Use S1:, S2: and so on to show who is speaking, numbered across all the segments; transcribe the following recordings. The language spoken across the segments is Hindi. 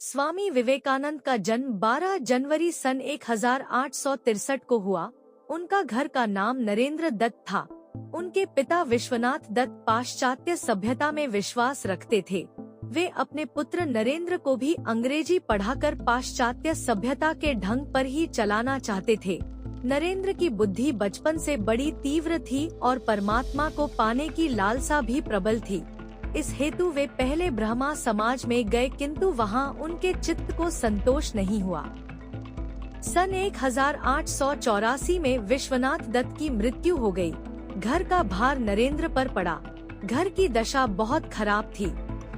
S1: स्वामी विवेकानंद का जन्म 12 जनवरी सन 1863 को हुआ। उनका घर का नाम नरेंद्र दत्त था। उनके पिता विश्वनाथ दत्त पाश्चात्य सभ्यता में विश्वास रखते थे। वे अपने पुत्र नरेंद्र को भी अंग्रेजी पढ़ाकर पाश्चात्य सभ्यता के ढंग पर ही चलाना चाहते थे। नरेंद्र की बुद्धि बचपन से बड़ी तीव्र थी और परमात्मा को पाने की लालसा भी प्रबल थी। इस हेतु वे पहले ब्रह्मा समाज में गए, किंतु वहां उनके चित्त को संतोष नहीं हुआ। सन 1884 में विश्वनाथ दत्त की मृत्यु हो गई। घर का भार नरेंद्र पर पड़ा। घर की दशा बहुत खराब थी।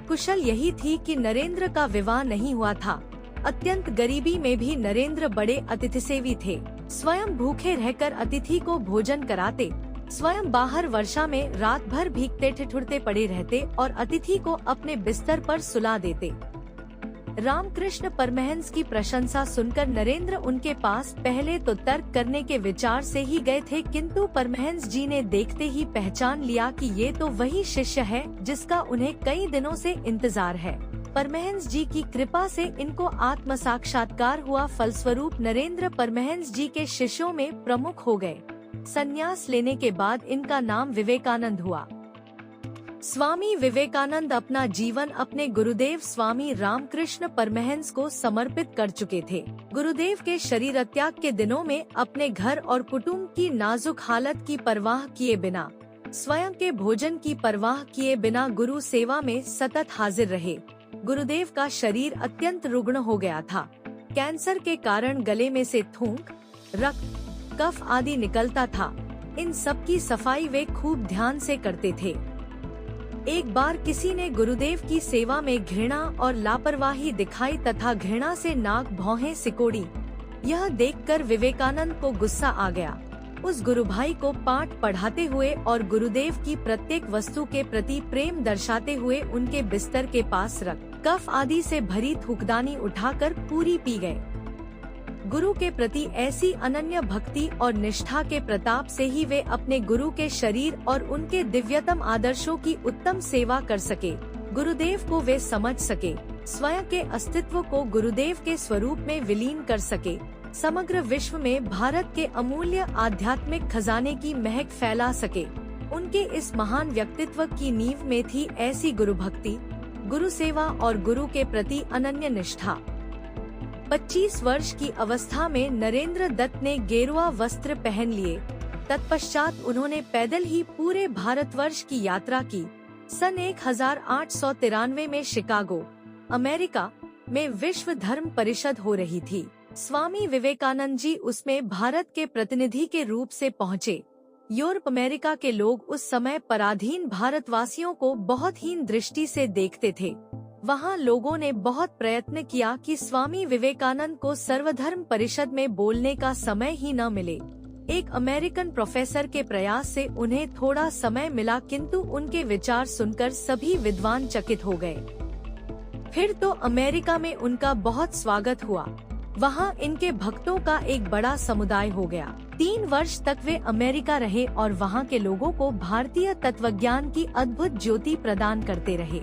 S1: कुशल यही थी कि नरेंद्र का विवाह नहीं हुआ था। अत्यंत गरीबी में भी नरेंद्र बड़े अतिथिसेवी थे। स्वयं भूखे रहकर अतिथि को भोजन कराते, स्वयं बाहर वर्षा में रात भर भीगते ठिठुरते पड़े रहते और अतिथि को अपने बिस्तर पर सुला देते। रामकृष्ण परमहंस की प्रशंसा सुनकर नरेंद्र उनके पास पहले तो तर्क करने के विचार से ही गए थे, किंतु परमहंस जी ने देखते ही पहचान लिया कि ये तो वही शिष्य है जिसका उन्हें कई दिनों से इंतजार है। परमहंस जी की कृपा से इनको आत्म साक्षात्कार हुआ। फलस्वरूप नरेंद्र परमहंस जी के शिष्यों में प्रमुख हो गए। संन्यास लेने के बाद इनका नाम विवेकानंद हुआ। स्वामी विवेकानंद अपना जीवन अपने गुरुदेव स्वामी रामकृष्ण परमहंस को समर्पित कर चुके थे। गुरुदेव के शरीर त्याग के दिनों में अपने घर और कुटुंब की नाजुक हालत की परवाह किए बिना, स्वयं के भोजन की परवाह किए बिना गुरु सेवा में सतत हाजिर रहे। गुरुदेव का शरीर अत्यंत रुग्ण हो गया था। कैंसर के कारण गले में से थूक, रक्त, कफ आदि निकलता था। इन सब की सफाई वे खूब ध्यान से करते थे। एक बार किसी ने गुरुदेव की सेवा में घृणा और लापरवाही दिखाई तथा घृणा से नाक भौहें सिकोड़ी। यह देखकर विवेकानंद को गुस्सा आ गया। उस गुरु भाई को पाठ पढ़ाते हुए और गुरुदेव की प्रत्येक वस्तु के प्रति प्रेम दर्शाते हुए उनके बिस्तर के पास रख, कफ आदि से भरी थूकदानी उठाकर पूरी पी गए। गुरु के प्रति ऐसी अनन्य भक्ति और निष्ठा के प्रताप से ही वे अपने गुरु के शरीर और उनके दिव्यतम आदर्शों की उत्तम सेवा कर सके। गुरुदेव को वे समझ सके, स्वयं के अस्तित्व को गुरुदेव के स्वरूप में विलीन कर सके, समग्र विश्व में भारत के अमूल्य आध्यात्मिक खजाने की महक फैला सके। उनके इस महान व्यक्तित्व की नींव में थी ऐसी गुरु भक्ति, गुरु सेवा और गुरु के प्रति अनन्य निष्ठा। 25 वर्ष की अवस्था में नरेंद्र दत्त ने गेरुआ वस्त्र पहन लिए। तत्पश्चात उन्होंने पैदल ही पूरे भारतवर्ष की यात्रा की। सन 1893 में शिकागो, अमेरिका में विश्व धर्म परिषद हो रही थी। स्वामी विवेकानंद जी उसमें भारत के प्रतिनिधि के रूप से पहुँचे। यूरोप अमेरिका के लोग उस समय पराधीन भारतवासियों को बहुत हीन दृष्टि से देखते थे। वहाँ लोगों ने बहुत प्रयत्न किया कि स्वामी विवेकानंद को सर्वधर्म परिषद में बोलने का समय ही न मिले। एक अमेरिकन प्रोफेसर के प्रयास से उन्हें थोड़ा समय मिला, किंतु उनके विचार सुनकर सभी विद्वान चकित हो गए। फिर तो अमेरिका में उनका बहुत स्वागत हुआ। वहाँ इनके भक्तों का एक बड़ा समुदाय हो गया। 3 वर्ष तक वे अमेरिका रहे और वहाँ के लोगों को भारतीय तत्वज्ञान की अद्भुत ज्योति प्रदान करते रहे।